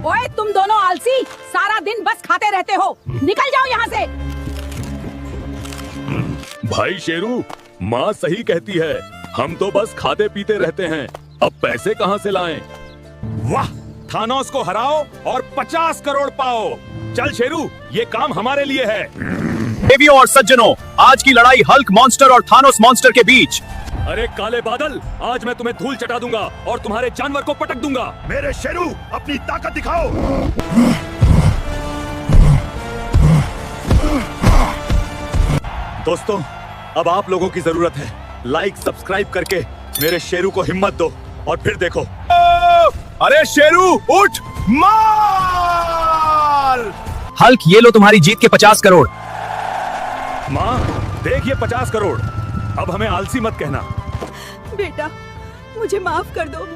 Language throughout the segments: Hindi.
ओए तुम दोनों आलसी, सारा दिन बस खाते रहते हो, निकल जाओ यहाँ से। भाई शेरू, माँ सही कहती है, हम तो बस खाते पीते रहते हैं, अब पैसे कहाँ से लाएं? वाह, थानोस को हराओ और 50 करोड़ पाओ। चल शेरू, ये काम हमारे लिए है। देवियों और सज्जनों, आज की लड़ाई हल्क मॉन्स्टर और थानोस मॉन्स्टर के बीच। अरे काले बादल, आज मैं तुम्हें धूल चटा दूंगा और तुम्हारे जानवर को पटक दूंगा। मेरे शेरू, अपनी ताकत दिखाओ। दोस्तों, अब आप लोगों की जरूरत है। लाइक सब्सक्राइब करके मेरे शेरू को हिम्मत दो और फिर देखो। अरे शेरू उठ, मार! हल्क, ये लो तुम्हारी जीत के 50 करोड़। माँ देख, ये 50 करोड़। अब हमें आलसी मत कहना। बेटा, मुझे माफ कर दो।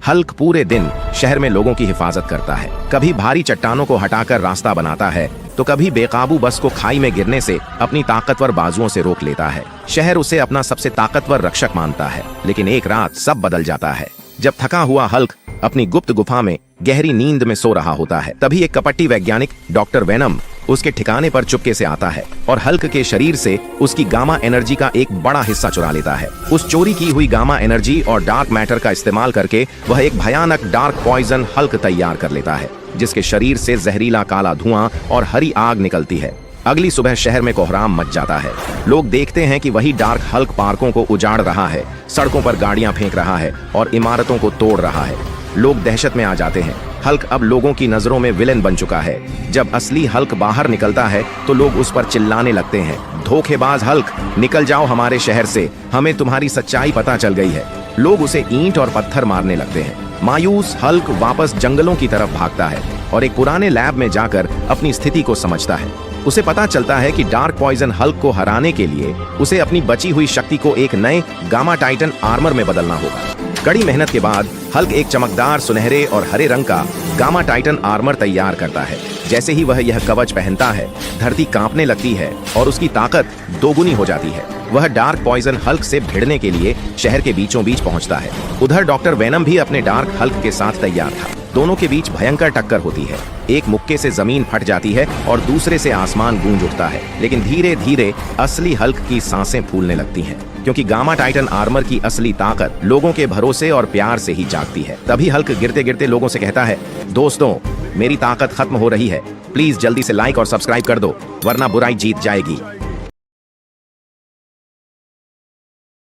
हल्क पूरे दिन शहर में लोगों की हिफाजत करता है। कभी भारी चट्टानों को हटाकर रास्ता बनाता है, तो कभी बेकाबू बस को खाई में गिरने से अपनी ताकतवर बाजुओं से रोक लेता है। शहर उसे अपना सबसे ताकतवर रक्षक मानता है। लेकिन एक रात सब बदल जाता है। जब थका हुआ हल्क अपनी गुप्त गुफा में गहरी नींद में सो रहा होता है, तभी एक कपटी वैज्ञानिक डॉक्टर वेनम उसके ठिकाने पर चुपके से आता है और हल्क के शरीर से उसकी गामा एनर्जी का एक बड़ा हिस्सा चुरा लेता है। उस चोरी की हुई गामा एनर्जी और डार्क मैटर का इस्तेमाल करके वह एक भयानक डार्क पॉइजन हल्क तैयार कर लेता है, जिसके शरीर से जहरीला काला धुआं और हरी आग निकलती है। अगली सुबह शहर में कोहराम मच जाता है। लोग देखते हैं कि वही डार्क हल्क पार्कों को उजाड़ रहा है, सड़कों पर गाड़ियां फेंक रहा है और इमारतों को तोड़ रहा है। लोग दहशत में आ जाते हैं। हल्क अब लोगों की नजरों में विलेन बन चुका है। जब असली हल्क बाहर निकलता है तो लोग उस पर चिल्लाने लगते हैं, धोखेबाज हल्क, निकल जाओ हमारे शहर से, हमें तुम्हारी सच्चाई पता चल गई है। लोग उसे ईंट और पत्थर मारने लगते हैं। मायूस हल्क वापस जंगलों की तरफ भागता है और एक पुराने लैब में जाकर अपनी स्थिति को समझता है। उसे पता चलता है कि डार्क पॉइजन हल्क को हराने के लिए उसे अपनी बची हुई शक्ति को एक नए गामा टाइटन आर्मर में बदलना होगा। कड़ी मेहनत के बाद हल्क एक चमकदार सुनहरे और हरे रंग का गामा टाइटन आर्मर तैयार करता है। जैसे ही वह यह कवच पहनता है, धरती कांपने लगती है और उसकी ताकत दोगुनी हो जाती है। वह डार्क पॉइजन हल्क से भिड़ने के लिए शहर के बीचों बीच पहुंचता है। उधर डॉक्टर वेनम भी अपने डार्क हल्क के साथ तैयार था। दोनों के बीच भयंकर टक्कर होती है। एक मुक्के से जमीन फट जाती है और दूसरे से आसमान गूंज उठता है। लेकिन धीरे धीरे असली हल्क की सांसें फूलने लगती हैं, क्योंकि गामा टाइटन आर्मर की असली ताकत लोगों के भरोसे और प्यार से ही जागती है। तभी हल्क गिरते गिरते लोगों से कहता है, दोस्तों, मेरी ताकत खत्म हो रही है, प्लीज जल्दी से लाइक और सब्सक्राइब कर दो, वरना बुराई जीत जाएगी।